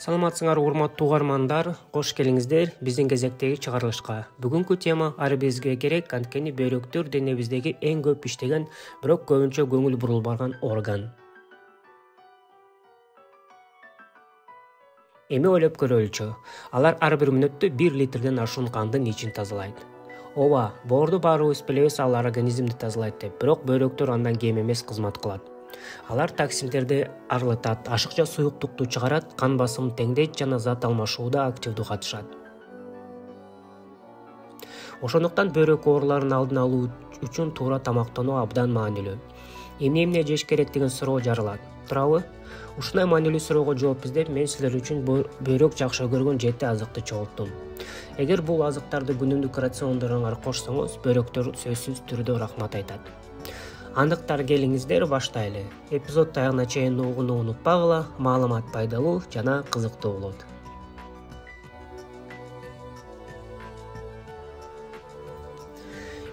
Саламатсыңар урматтуу угармандар, кош келиңиздер биздин кезектеги чыгарылышка. Бүгүнкү тема ар бизге керек, анткени бөйрөктөр денебиздеги эң көп иштеген, бирок көбүнчө көңүл бурулбаган орган. Эми ойлоп көрөлүчү. Алар ар бир мүнөттө 1 литрден ашуун кандын ичин тазалайт. Ооба, боорду баарыбыз билебиз, ал организмди тазалайт деп, бирок бөйрөктөр андан кем эмес кызмат кылат. Алар токсиндерди арылтат, ашыкча суюктукту чыгарат, кан басымын теңдейт жана зат алмашууда активдүү катышат. Ошондуктан бөйрөк ооруларын алдын алуу үчүн туура тамактануу абдан маанилүү. Эмне жеш керек деген суроо жаралат. Туурабы? Ушундай маанилүү суроого жооп издеп, мен силер үчүн бөйрөк жакшы көргөн 7 азыкты чогулттум. Эгер бул азыктарды күнүмдүк рациондоруңарга кошсоңуз, бөйрөктөр сөзсүз түрдө рахмат айтат. Андыктан келиңиздер баштайлы. Эпизод аягына чейин угууну унутпагыла, маалымат пайдалуу жана кызыктуу болот.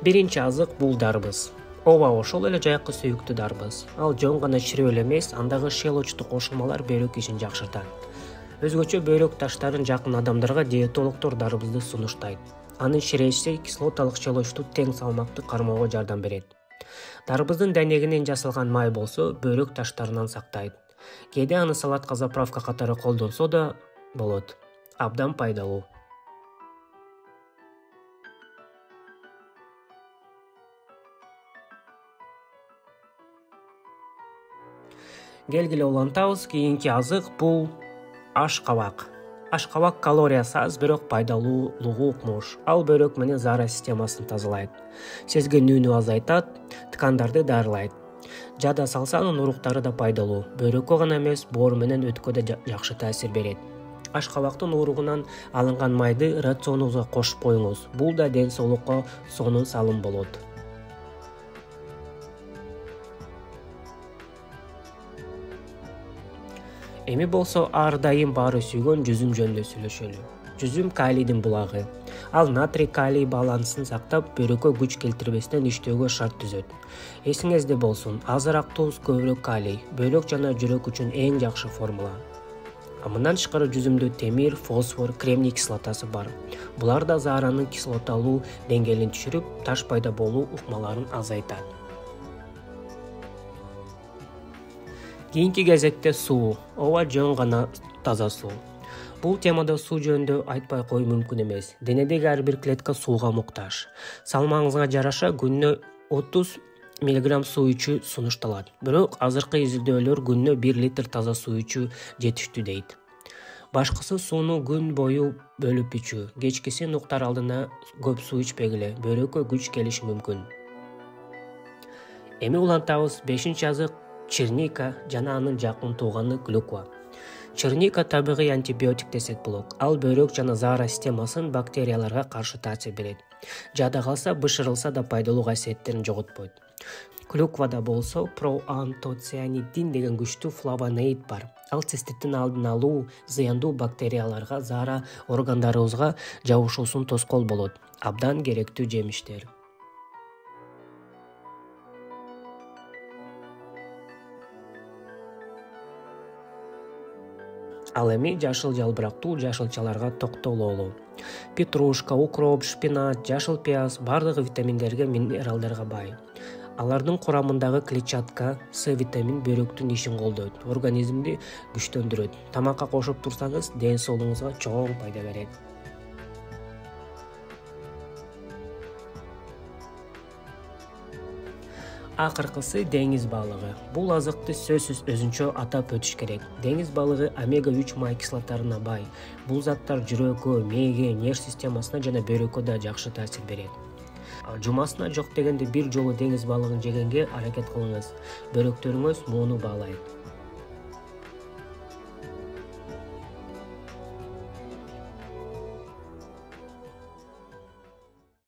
Биринчи азык бул дарбыз. Ооба, ошол эле жайкы сүйүктүү дарбыз. Ал жөн гана чирөө эле эмес, андагы щелочтуу кошулмалар бөйрөк ишин жакшыртат. Өзгөчө бөйрөк таштарын жакын адамдарга диетологдор дарбызды сунуштайт. Анын ширеши кислоталык щелочту тең салмакты кармоого жардам берет. Дарбыздын дәнегинен жасалган май болсо, бөйрөк таштарынан сактайт. Кээде аны салатка заправка катары колдонсо да болот. Абдан пайдалуу. Келгиле улантабыз, кийинки азык бул аш-кабак. Аш-кабак калориясы аз, бирок пайдалуулугу укмуш. Ал бөйрөк менен заара системасын тазалайт. Сезген нүүнү азайтат, ткандарды дарылайт. Жада салса анын уруктары да пайдалуу. Бөйрөккө гана эмес, боор менен өткө да жакшы таасир берет. Аш-кабактын уругунан алынган майды рационуңузга кошуп коюңуз. Бул да ден соолукка сонун салым болот. Эми болсо ар дайым баары сүйгөн жүзүм жөнүндө сүйлөшөлү. Жүзүм калийдин булагы. Ал натрий калий балансын сактап, бөйрөккө күч келтирбестен иштөөгө шарт түзөт. Эсиңизде болсун, азыраак туз, көбүрөөк калий. Бөйрөк жана жүрөк үчүн эң жакшы формула. Мындан тышкары жүзүмдө темир, фосфор, кремний кислотасы бар. Булар да зааранын кислоталуу деңгээлин түшүрүп, таш пайда болуу ыкмаларын азайтат. Кийинки кезекте суу. Ооба, жөн гана таза суу. Бул темада суу жөнүндө айтпай коюу мүмкүн эмес. Денедеги ар бир клетка сууга муктаж. Салмагыңызга жараша күнүнө 30 мг суу ичүү сунушталат. Бирок азыркы изилдөөлөр күнүнө 1 литр таза суу ичүү жетиштүү дейт. Башкысы сууну күн бою бөлүп ичүү. Кечкисин уктар алдына көп суу ичпегиле, бөйрөккө күч келиши мүмкүн. Эми улантабыз, 5-чи азык черника жана анын жакын тууганы клюква. Черника табигый антибиотик десек болот. Ал бөйрөк жана заара системасын бактерияларга каршы таасир берет. Жада калса, бышырылса да пайдалуу касиеттерин жоготпойт. Клюквада болсо проантоцианидин деген күчтүү флавоноид бар. Ал циститтин алдын алуу, зыяндуу бактерияларга заара органдарыбызга жабышуусун тоскоол болот. Абдан керектүү жемиштер. Ал эми жашыл жалбырактуу жашылчаларга токтололу. Петрушка, укроп, шпинат, жашыл пияз бардыгы витаминдерге, минералдарга бай. Алардын курамындагы клетчатка, С витамин бөйрөктүн ишин колдойт, организмди күчтөндүрөт. Тамакка кошуп турсаңыз, ден соолугуңузга чоң пайда берет. Акыркысы деңиз балыгы. Бул азыкты сөзсүз өзүнчө атап өтүш керек. Деңиз балыгы омега-3 май кислоталарына бай. Бул заттар жүрөккө, мээге, нерв системасына жана бөйрөккө да жакшы таасир берет. Жумасына жок дегенде бир жолу деңиз балыгын жегенге аракет кылыңыз. Бөйрөктөрүңүз мууну баалайт.